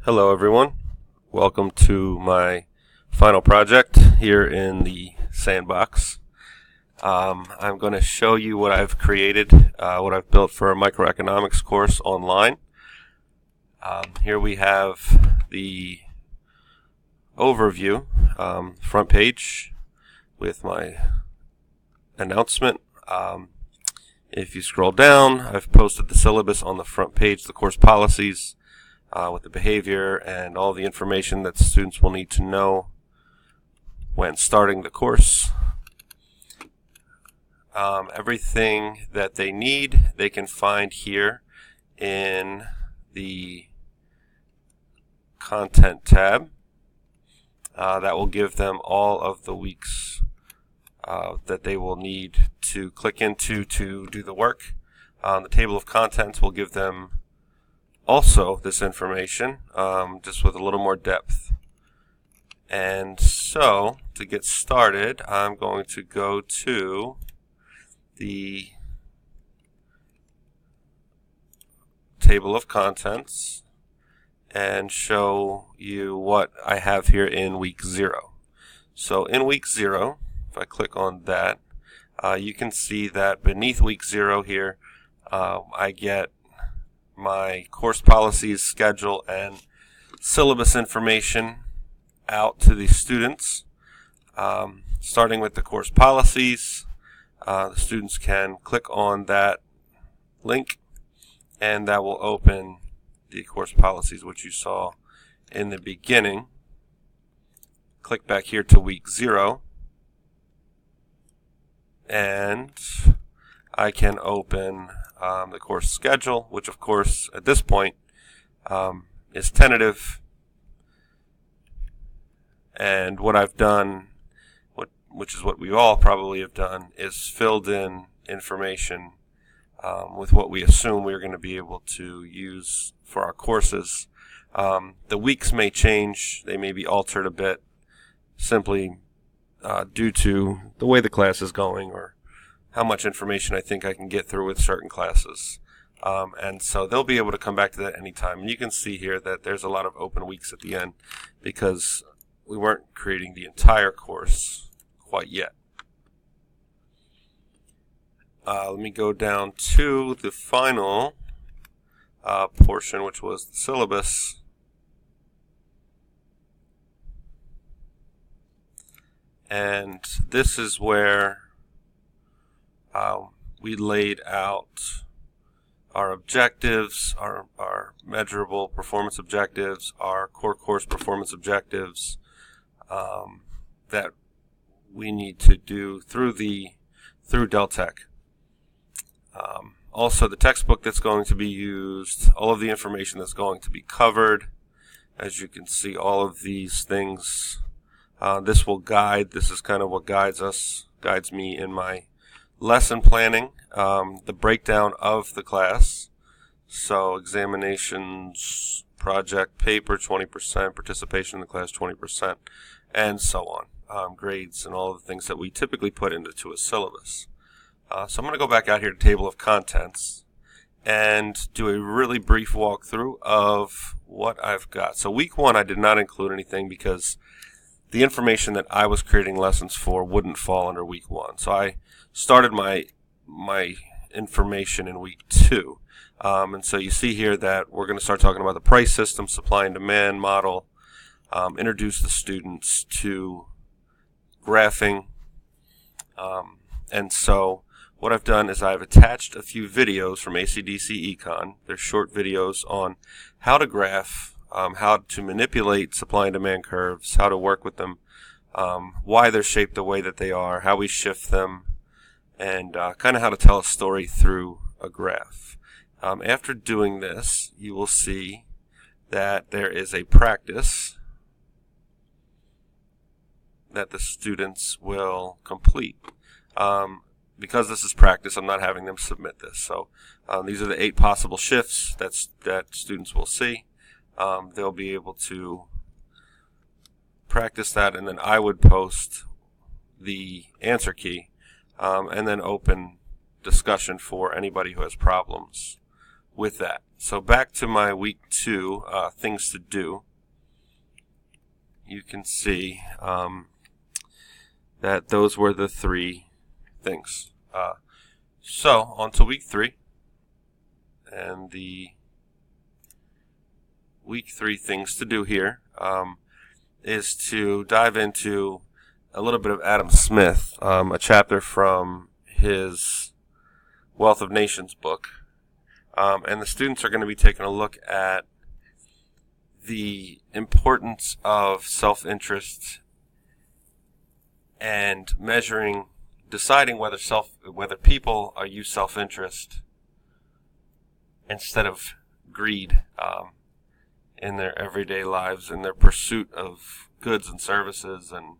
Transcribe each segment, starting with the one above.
Hello everyone, welcome to my final project here in the sandbox. I'm going to show you what I've created, what I've built for a microeconomics course online. Here we have the overview, front page with my announcement. If you scroll down, I've posted the syllabus on the front page, the course policies, with the behavior and all the information that students will need to know when starting the course. Everything that they need they can find here in the content tab. That will give them all of the weeks that they will need to click into to do the work. The table of contents will give them also this information, just with a little more depth. And so, to get started, I'm going to go to the table of contents and show you what I have here in week 0. So in week 0, if I click on that, you can see that beneath week 0 here, I get my course policies, schedule, and syllabus information out to the students. Starting with the course policies, the students can click on that link and that will open the course policies which you saw in the beginning. Click back here to week 0 and I can open the course schedule, which of course at this point is tentative. And what I've done, which is what we all probably have done, is filled in information with what we assume we're going to be able to use for our courses. The weeks may change, they may be altered a bit, simply due to the way the class is going or how much information I think I can get through with certain classes. And so they'll be able to come back to that anytime. And you can see here that there's a lot of open weeks at the end because we weren't creating the entire course quite yet. Let me go down to the final portion, which was the syllabus. And this is where we laid out our objectives, our measurable performance objectives, our core course performance objectives that we need to do through Deltec. Also the textbook that's going to be used, all of the information that's going to be covered. As you can see, all of these things, this will guide, this is kind of what guides me in my lesson planning, the breakdown of the class. So examinations, project, paper 20%, participation in the class 20%, and so on. Grades and all of the things that we typically put into a syllabus. So I'm going to go back out here to table of contents and do a really brief walkthrough of what I've got. So week 1 I did not include anything because the information that I was creating lessons for wouldn't fall under week 1. So I started my information in week 2. And so you see here that we're going to start talking about the price system, supply and demand model, introduce the students to graphing. And so what I've done is I've attached a few videos from ACDC Econ. They're short videos on how to graph, how to manipulate supply and demand curves, how to work with them, why they're shaped the way that they are, how we shift them, and kind of how to tell a story through a graph. After doing this, you will see that there is a practice that the students will complete. Because this is practice, I'm not having them submit this. So these are the 8 possible shifts that students will see. They'll be able to practice that, and then I would post the answer key and then open discussion for anybody who has problems with that. So back to my week 2 things to do. You can see that those were the 3 things. So on to week 3, and the week 3 things to do here is to dive into a little bit of Adam Smith, a chapter from his Wealth of Nations book. And the students are going to be taking a look at the importance of self-interest and deciding whether people use self-interest instead of greed in their everyday lives, in their pursuit of goods and services. And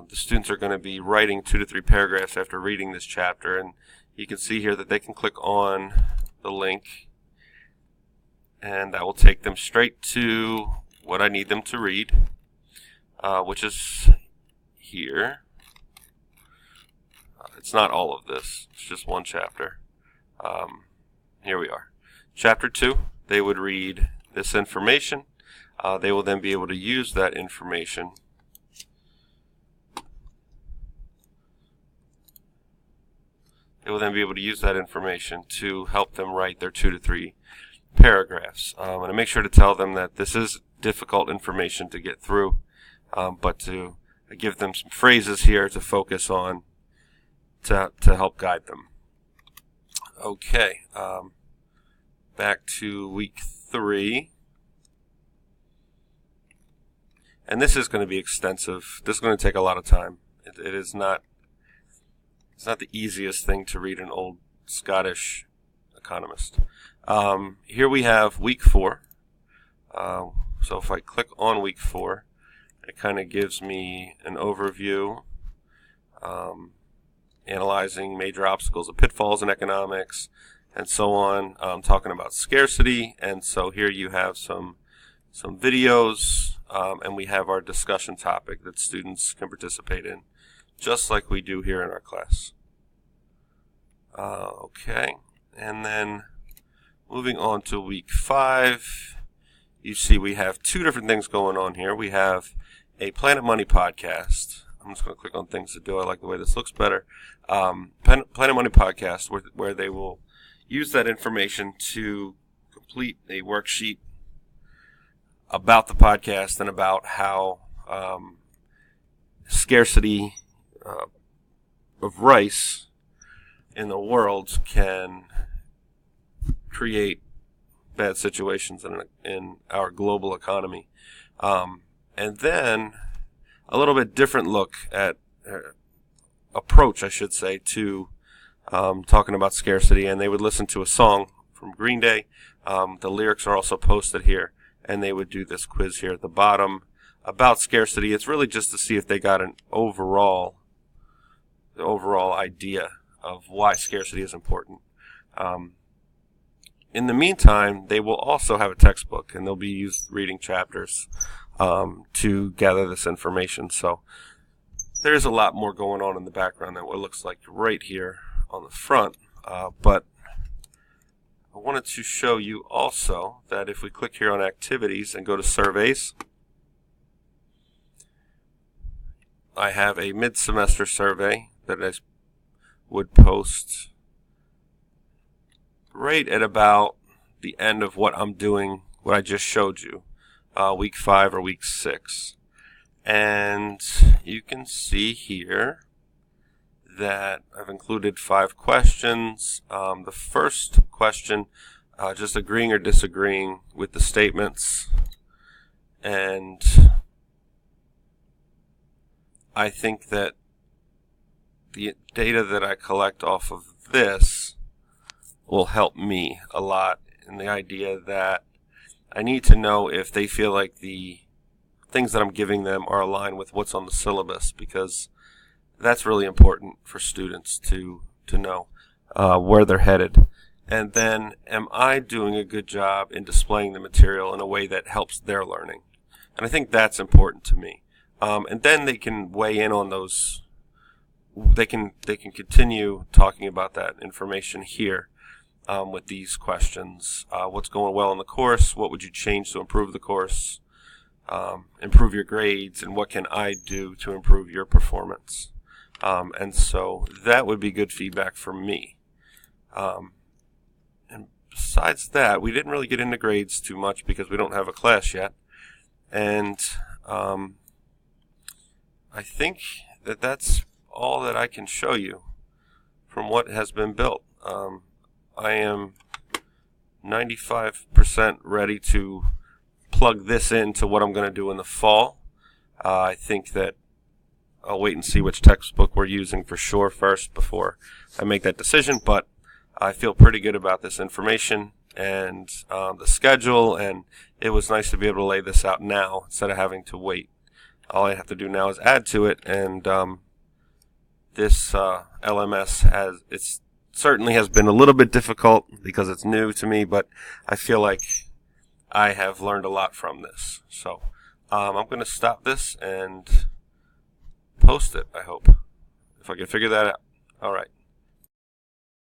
the students are going to be writing 2 to 3 paragraphs after reading this chapter, and you can see here that they can click on the link, and that will take them straight to what I need them to read, which is here. It's not all of this, it's just one chapter. Here we are. Chapter 2, they would read this information. They will then be able to use that information to help them write their 2 to 3 paragraphs. And to make sure to tell them that this is difficult information to get through, but to give them some phrases here to focus on to help guide them. Okay, back to week 3. And this is going to be extensive. This is going to take a lot of time. It is not. It's not the easiest thing to read an old Scottish economist. Here we have week 4. So if I click on week 4, it kind of gives me an overview, analyzing major obstacles and pitfalls in economics, and so on, talking about scarcity. And so here you have some videos, and we have our discussion topic that students can participate in, just like we do here in our class. Okay, and then moving on to week 5, you see we have 2 different things going on here. We have a Planet Money podcast. I'm just going to click on things to do. I like the way this looks better. Planet Money podcast, where they will use that information to complete a worksheet about the podcast and about how scarcity of rice in the world can create bad situations in our global economy. And then a little bit different look at approach, I should say, to talking about scarcity. And they would listen to a song from Green Day. The lyrics are also posted here, and they would do this quiz here at the bottom about scarcity. It's really just to see if they got the overall idea of why scarcity is important. In the meantime, they will also have a textbook, and they'll be reading chapters to gather this information. So there's a lot more going on in the background than what looks like right here on the front. But I wanted to show you also that if we click here on activities and go to surveys, I have a mid-semester survey that I would post right at about the end of what I'm doing, what I just showed you, week 5 or week 6. And you can see here that I've included 5 questions. The first question, just agreeing or disagreeing with the statements. And I think that the data that I collect off of this will help me a lot in the idea that I need to know if they feel like the things that I'm giving them are aligned with what's on the syllabus, because that's really important for students to know where they're headed. And then, am I doing a good job in displaying the material in a way that helps their learning? And I think that's important to me. And then they can weigh in on those. They can continue talking about that information here. with these questions. What's going well in the course? What would you change to improve the course? Improve your grades, and what can I do to improve your performance? And so that would be good feedback for me. And besides that, we didn't really get into grades too much because we don't have a class yet. And I think that that's all that I can show you from what has been built. I am 95% ready to plug this into what I'm going to do in the fall. I think that I'll wait and see which textbook we're using for sure first before I make that decision, but I feel pretty good about this information and the schedule, and it was nice to be able to lay this out now instead of having to wait. All I have to do now is add to it, and this LMS certainly has been a little bit difficult because it's new to me, but I feel like I have learned a lot from this. So I'm going to stop this and post it, I hope, if I can figure that out. All right.